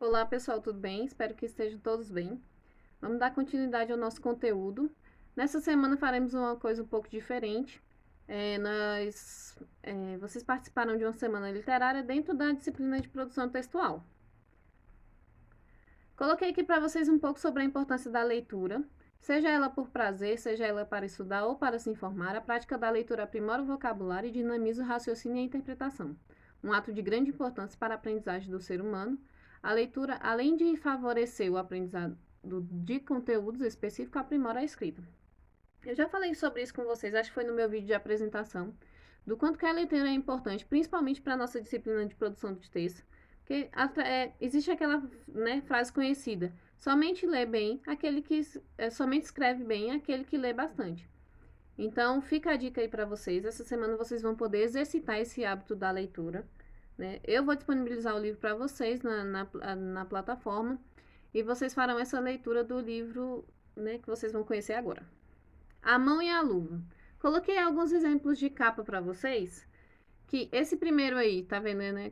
Olá pessoal, tudo bem? Espero que estejam todos bem. Vamos dar continuidade ao nosso conteúdo. Nessa semana faremos uma coisa um pouco diferente. Vocês participaram de uma semana literária dentro da disciplina de produção textual. Coloquei aqui para vocês um pouco sobre a importância da leitura. Seja ela por prazer, seja ela para estudar ou para se informar, a prática da leitura aprimora o vocabulário e dinamiza o raciocínio e a interpretação. Um ato de grande importância para a aprendizagem do ser humano, a leitura, além de favorecer o aprendizado de conteúdos específicos, aprimora a escrita. Eu já falei sobre isso com vocês, acho que foi no meu vídeo de apresentação, do quanto que a leitura é importante, principalmente para a nossa disciplina de produção de texto. Porque existe aquela, né, frase conhecida: somente lê bem aquele que somente escreve bem aquele que lê bastante. Então, fica a dica aí para vocês. Essa semana vocês vão poder exercitar esse hábito da leitura. Né? Eu vou disponibilizar o livro para vocês na plataforma e vocês farão essa leitura do livro, né, que vocês vão conhecer agora. A Mão e a Luva. Coloquei alguns exemplos de capa para vocês. Que esse primeiro aí, tá vendo, né?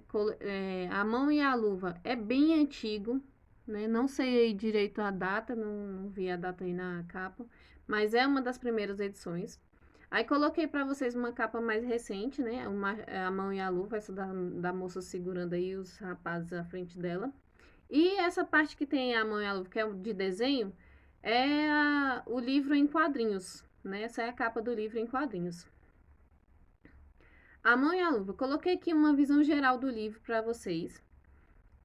A Mão e a Luva é bem antigo, né? Não sei aí direito a data, não vi a data aí na capa, mas é uma das primeiras edições. Aí coloquei para vocês uma capa mais recente, né? A Mão e a Luva, essa da moça segurando aí os rapazes à frente dela. E essa parte que tem a Mão e a Luva, que é de desenho, o livro em quadrinhos, né? Essa é a capa do livro em quadrinhos. A Mão e a Luva. Coloquei aqui uma visão geral do livro para vocês.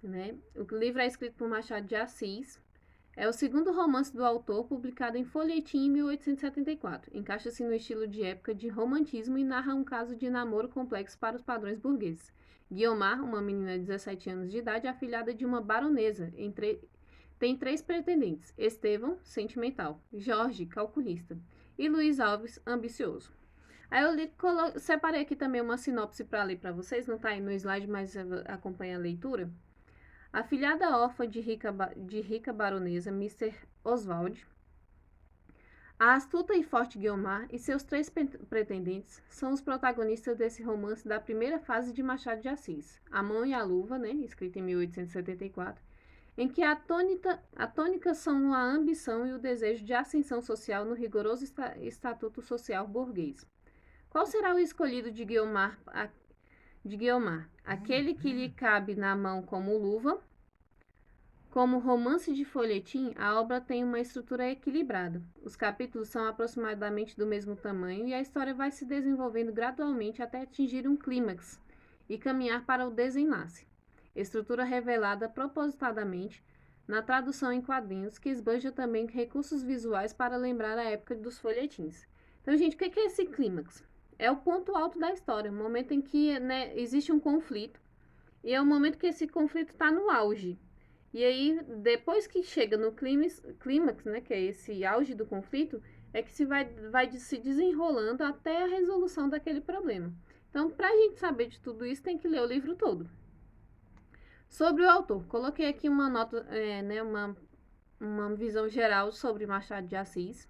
Né? O livro é escrito por Machado de Assis. É o segundo romance do autor, publicado em folhetim em 1874. Encaixa-se no estilo de época de romantismo e narra um caso de namoro complexo para os padrões burgueses. Guiomar, uma menina de 17 anos de idade, afilhada de uma baronesa, tem 3 pretendentes: Estevão, sentimental; Jorge, calculista; e Luiz Alves, ambicioso. Aí separei aqui também uma sinopse para ler para vocês, não está aí no slide, mas acompanha a leitura. A filhada órfã de rica baronesa, Mr. Oswald, a astuta e forte Guiomar e seus 3 pretendentes são os protagonistas desse romance da primeira fase de Machado de Assis, A Mão e a Luva, né, escrita em 1874, em que a tônica são a ambição e o desejo de ascensão social no rigoroso estatuto social burguês. Qual será o escolhido de Guiomar? Aquele que lhe cabe na mão como luva. Como romance de folhetim, a obra tem uma estrutura equilibrada. Os capítulos são aproximadamente do mesmo tamanho e a história vai se desenvolvendo gradualmente até atingir um clímax e caminhar para o desenlace. Estrutura revelada propositadamente na tradução em quadrinhos, que esbanja também recursos visuais para lembrar a época dos folhetins. Então, gente, o que é esse clímax? É o ponto alto da história, o momento em que, né, existe um conflito e é o momento que esse conflito está no auge. E aí, depois que chega no clímax, né, que é esse auge do conflito, é que vai se desenrolando até a resolução daquele problema. Então, para a gente saber de tudo isso, tem que ler o livro todo. Sobre o autor, coloquei aqui uma nota, né, uma visão geral sobre Machado de Assis.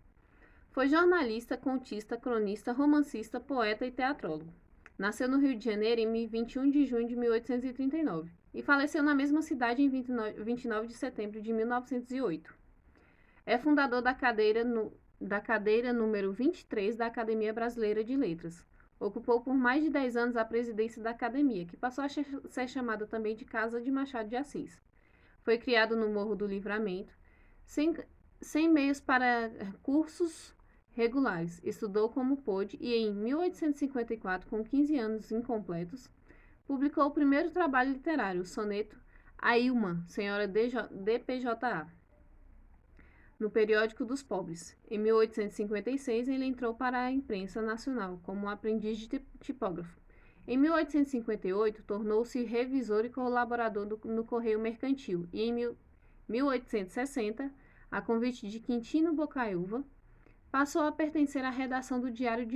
Foi jornalista, contista, cronista, romancista, poeta e teatrólogo. Nasceu no Rio de Janeiro em 21 de junho de 1839 e faleceu na mesma cidade em 29 de setembro de 1908. É fundador da cadeira número 23 da Academia Brasileira de Letras. Ocupou por mais de 10 anos a presidência da academia, que passou a ser chamada também de Casa de Machado de Assis. Foi criado no Morro do Livramento, sem meios para cursos regulares. Estudou como pôde e em 1854, com 15 anos incompletos, publicou o primeiro trabalho literário, o soneto Ailma, Senhora DPJA, no Periódico dos Pobres. Em 1856, ele entrou para a imprensa nacional como aprendiz de tipógrafo. Em 1858, tornou-se revisor e colaborador no Correio Mercantil e em 1860, a convite de Quintino Bocaiúva, passou a pertencer à redação do Diário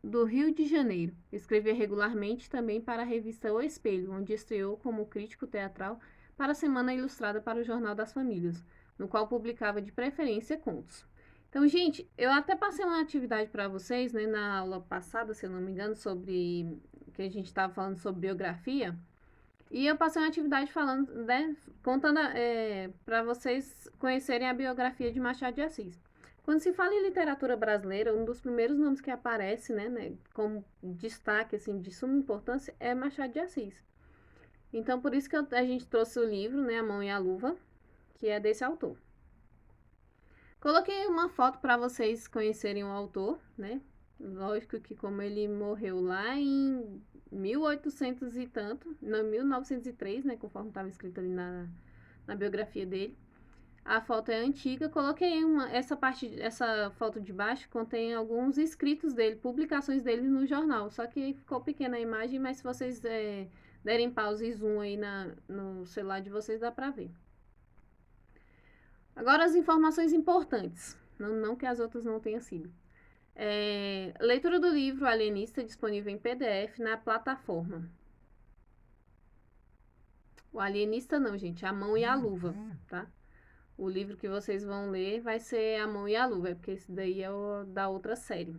do Rio de Janeiro. Escrevia regularmente também para a revista O Espelho, onde estreou como crítico teatral para a Semana Ilustrada para o Jornal das Famílias, no qual publicava de preferência contos. Então, gente, eu até passei uma atividade para vocês, né, na aula passada, se eu não me engano, sobre que a gente estava falando sobre biografia. E eu passei uma atividade falando, né, contando para vocês conhecerem a biografia de Machado de Assis. Quando se fala em literatura brasileira, um dos primeiros nomes que aparece, né, como destaque assim de suma importância é Machado de Assis. Então, por isso que a gente trouxe o livro, né, A Mão e a Luva, que é desse autor. Coloquei uma foto para vocês conhecerem o autor, né? Lógico que como ele morreu lá em 1800 e tanto, não, 1903, né, conforme estava escrito ali na biografia dele. A foto é antiga, coloquei essa foto de baixo contém alguns escritos dele, publicações dele no jornal, só que ficou pequena a imagem, mas se vocês derem pause e zoom aí no celular de vocês, dá pra ver. Agora as informações importantes, não que as outras não tenham sido. Leitura do livro Alienista disponível em PDF na plataforma. O Alienista não, gente, A Mão e a Luva, tá? O livro que vocês vão ler vai ser A Mão e a Luva, porque esse daí é o da outra série.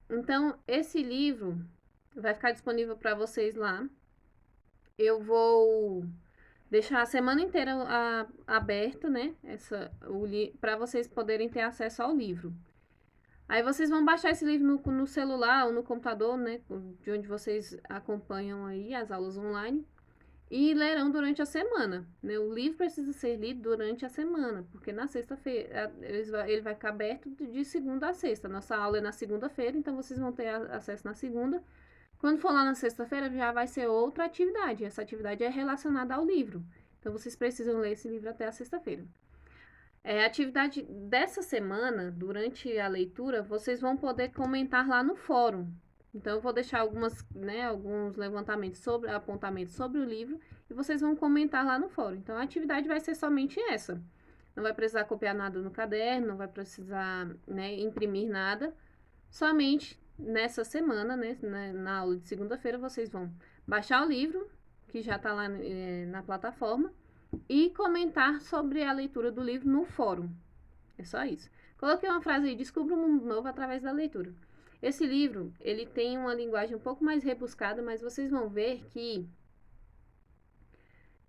Então, esse livro vai ficar disponível para vocês lá. Eu vou deixar a semana inteira aberto, né? Para vocês poderem ter acesso ao livro. Aí vocês vão baixar esse livro no celular ou no computador, né? De onde vocês acompanham aí as aulas online. E lerão durante a semana, né? O livro precisa ser lido durante a semana, porque na sexta-feira ele vai ficar aberto de segunda a sexta. Nossa aula é na segunda-feira, então vocês vão ter acesso na segunda. Quando for lá na sexta-feira, já vai ser outra atividade. Essa atividade é relacionada ao livro. Então vocês precisam ler esse livro até a sexta-feira. A atividade dessa semana, durante a leitura, vocês vão poder comentar lá no fórum. Então, eu vou deixar alguns levantamentos apontamentos sobre o livro e vocês vão comentar lá no fórum. Então, a atividade vai ser somente essa. Não vai precisar copiar nada no caderno, não vai precisar, né, imprimir nada. Somente nessa semana, né, na aula de segunda-feira, vocês vão baixar o livro, que já está lá na plataforma, e comentar sobre a leitura do livro no fórum. É só isso. Coloquei uma frase aí: descubra um mundo novo através da leitura. Esse livro, ele tem uma linguagem um pouco mais rebuscada, mas vocês vão ver que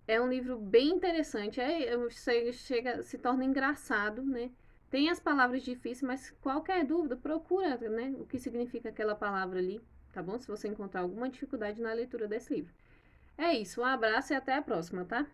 é um livro bem interessante. Se torna engraçado, né? Tem as palavras difíceis, mas qualquer dúvida, procura, né, o que significa aquela palavra ali, tá bom? Se você encontrar alguma dificuldade na leitura desse livro. É isso, um abraço e até a próxima, tá?